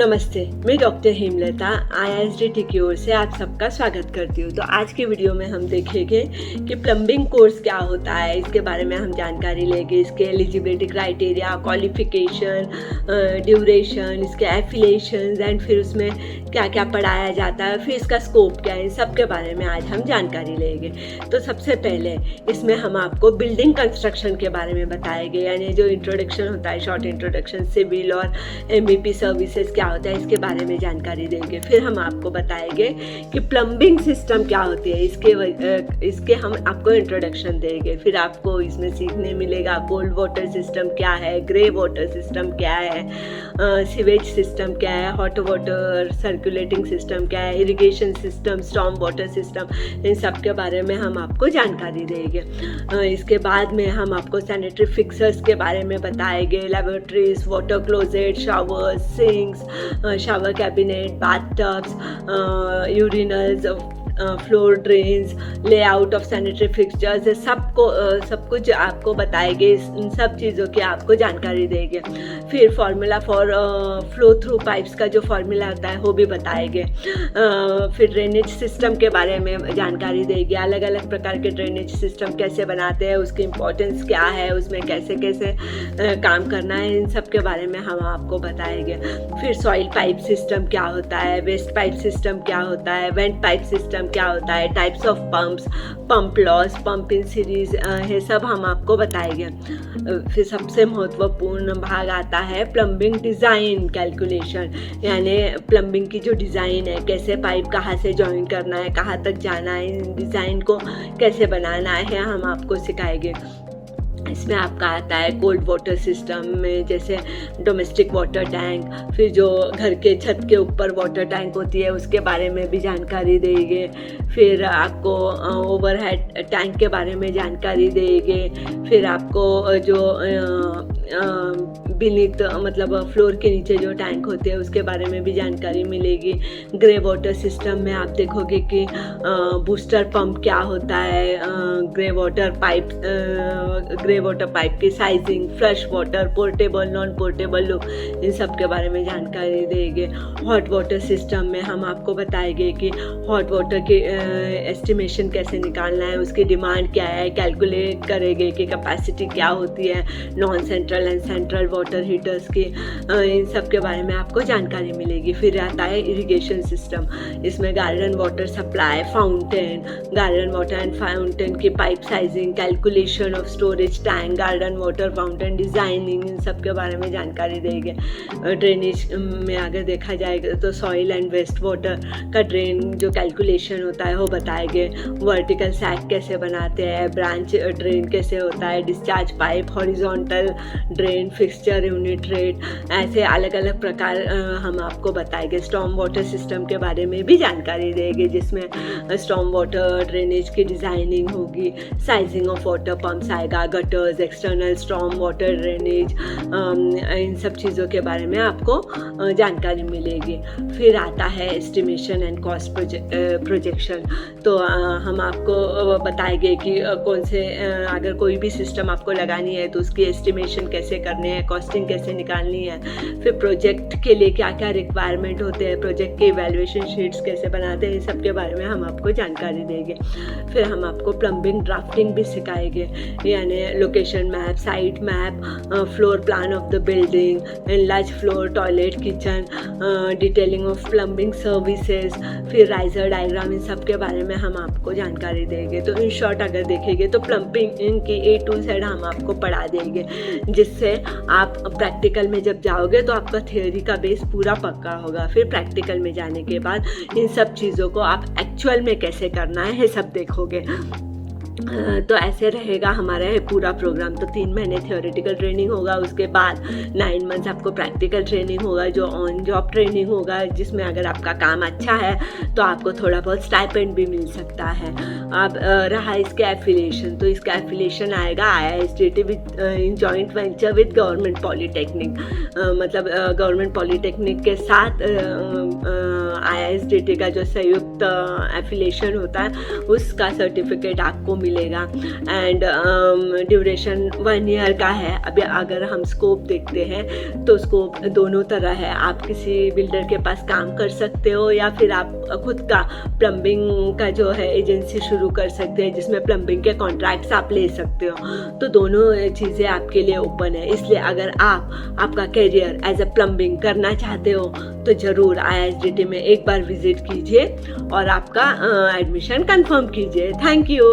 नमस्ते, मैं doctor Hemlata IISDT की ओर से आप सबका स्वागत करती हूँ। तो आज के वीडियो में हम देखेंगे कि प्लम्बिंग कोर्स क्या होता है, इसके बारे में हम जानकारी लेंगे। इसके एलिजिबिलिटी क्राइटेरिया, क्वालिफिकेशन, ड्यूरेशन, इसके एफिलिएशंस एंड फिर उसमें क्या क्या पढ़ाया जाता है, फिर इसका स्कोप क्या है, इन सब के बारे में आज हम जानकारी लेंगे। तो सबसे पहले इसमें हम आपको बिल्डिंग कंस्ट्रक्शन के बारे में बताएंगे, यानी जो इंट्रोडक्शन होता है, शॉर्ट इंट्रोडक्शन, सिविल और MVP सर्विसेज क्या होता है, इसके बारे में जानकारी देंगे। फिर हम आपको बताएंगे कि प्लम्बिंग सिस्टम क्या होती है, इसके हम आपको इंट्रोडक्शन देंगे। फिर आपको इसमें सीखने मिलेगा कोल्ड वाटर सिस्टम क्या है, ग्रे वाटर सिस्टम क्या है, सीवेज सिस्टम क्या है, हॉट वाटर सर्कुलेटिंग सिस्टम क्या है, irrigation system, storm water system, इन सब के बारे में हम आपको जानकारी देंगे। इसके बाद में हम आपको सैनिटरी फिक्सर्स के बारे में बताएंगे, laboratories, water closet, showers, sinks, shower cabinet, bathtubs, urinals, floor drains, layout of sanitary fixtures, सब कुछ आपको बताएंगे। इन सब चीज़ों की आपको जानकारी देंगे। फिर formula for flow through pipes का जो फार्मूला होता है वो भी बताएंगे। फिर ड्रेनेज सिस्टम के बारे में जानकारी देंगे, अलग अलग प्रकार के ड्रेनेज सिस्टम कैसे बनाते हैं, उसकी इम्पोर्टेंस क्या है, उसमें कैसे कैसे काम करना है, इन सब के बारे में हम आपको बताएंगे। फिर सॉइल पाइप सिस्टम क्या होता है, वेस्ट पाइप सिस्टम क्या होता है, वेंट पाइप सिस्टम क्या होता है, types of pumps, pump loss, pump in series, ये सब हम आपको बताएंगे। फिर सबसे महत्वपूर्ण भाग आता है प्लम्बिंग डिज़ाइन कैलकुलेशन, यानी प्लम्बिंग की जो डिज़ाइन है, कैसे पाइप कहाँ से जॉइन करना है, कहाँ तक जाना है, इन डिज़ाइन को कैसे बनाना है, हम आपको सिखाएंगे। इसमें आपका आता है कोल्ड वाटर सिस्टम में जैसे डोमेस्टिक वाटर टैंक, फिर जो घर के छत के ऊपर वाटर टैंक होती है उसके बारे में भी जानकारी देंगे। फिर आपको ओवरहेड टैंक के बारे में जानकारी देंगे। फिर आपको जो बीनीथ मतलब फ्लोर के नीचे जो टैंक होते हैं उसके बारे में भी जानकारी मिलेगी। ग्रे वाटर सिस्टम में आप देखोगे कि बूस्टर पंप क्या होता है, ग्रे वाटर पाइप की sizing, flush water, portable, non portable look, इन सब के बारे में जानकारी देंगे। हॉट वाटर सिस्टम में हम आपको बताएंगे कि हॉट वाटर की एस्टिमेशन कैसे निकालना है, उसकी डिमांड क्या है, कैलकुलेट करेंगे कि कैपेसिटी क्या होती है, non central and central water heaters की, इन सब के बारे में आपको जानकारी मिलेगी। फिर आता है इरिगेशन सिस्टम, इसमें garden water supply, fountain, garden water and fountain की pipe sizing, calculation of storage tank, garden water fountain designing, इन सब के बारे में जानकारी देंगे। ड्रेनेज में अगर देखा जाएगा तो सॉइल एंड वेस्ट वाटर का ड्रेन जो कैलकुलेशन होता है वो बताएंगे। वर्टिकल सैक कैसे बनाते हैं, ब्रांच ड्रेन कैसे होता है, discharge pipe, horizontal drain, fixture unit rate, ऐसे अलग अलग प्रकार हम आपको बताएंगे। स्टॉर्म वाटर सिस्टम के बारे में भी जानकारी देंगे, जिसमें स्टॉर्म वाटर ड्रेनेज की डिज़ाइनिंग होगी, साइजिंग ऑफ वाटर पम्प्स आएगा, gutters, external storm water drainage, इन सब चीज़ों के बारे में आपको जानकारी मिलेगी। फिर आता है एस्टिमेशन एंड कॉस्ट प्रोजेक्शन, तो हम आपको बताएंगे कि कौन से अगर कोई भी सिस्टम आपको लगानी है तो उसकी एस्टिमेशन कैसे करनी है, कॉस्टिंग कैसे निकालनी है। फिर प्रोजेक्ट के लिए क्या क्या रिक्वायरमेंट होते हैं, प्रोजेक्ट के इवैल्यूएशन शीट्स कैसे बनाते हैं, इस सब के बारे में हम आपको जानकारी देंगे। फिर हम आपको प्लम्बिंग ड्राफ्टिंग भी सिखाएंगे, यानी location map, site map, floor plan of the building, enlarge floor, toilet, kitchen, detailing of plumbing services, फिर राइजर डायग्राम, इन सब के बारे में हम आपको जानकारी देंगे। तो इन शॉर्ट अगर देखेंगे तो प्लम्बिंग इनकी A to Z हम आपको पढ़ा देंगे, जिससे आप प्रैक्टिकल में जब जाओगे तो आपका थियोरी का बेस पूरा पक्का होगा। फिर प्रैक्टिकल में जाने के बाद इन सब चीज़ों को आप एक्चुअल में कैसे करना है ये सब देखोगे। तो ऐसे रहेगा हमारा ये पूरा प्रोग्राम। तो 3 महीने थियोरेटिकल ट्रेनिंग होगा, उसके बाद 9 मंथ्स आपको प्रैक्टिकल ट्रेनिंग होगा, जो ऑन जॉब ट्रेनिंग होगा, जिसमें अगर आपका काम अच्छा है तो आपको थोड़ा बहुत स्टाइपेंड भी मिल सकता है। अब रहा इसके एफिलिएशन, तो इसका एफिलिएशन आएगा IISDT with in joint venture with government polytechnic, मतलब गवर्नमेंट पॉलीटेक्निक के साथ IISDT का जो संयुक्त एफिलिएशन होता है उसका सर्टिफिकेट आपको मिल मिलेगा एंड ड्यूरेशन 1 ईयर का है। अभी अगर हम स्कोप देखते हैं तो स्कोप दोनों तरह है, आप किसी बिल्डर के पास काम कर सकते हो या फिर आप खुद का प्लम्बिंग का जो है एजेंसी शुरू कर सकते हैं जिसमें प्लम्बिंग के कॉन्ट्रैक्ट्स आप ले सकते हो। तो दोनों चीज़ें आपके लिए ओपन है, इसलिए अगर आप आपका करियर एज ए प्लम्बिंग करना चाहते हो तो ज़रूर IISDT में एक बार विजिट कीजिए और आपका एडमिशन कंफर्म कीजिए। Thank you.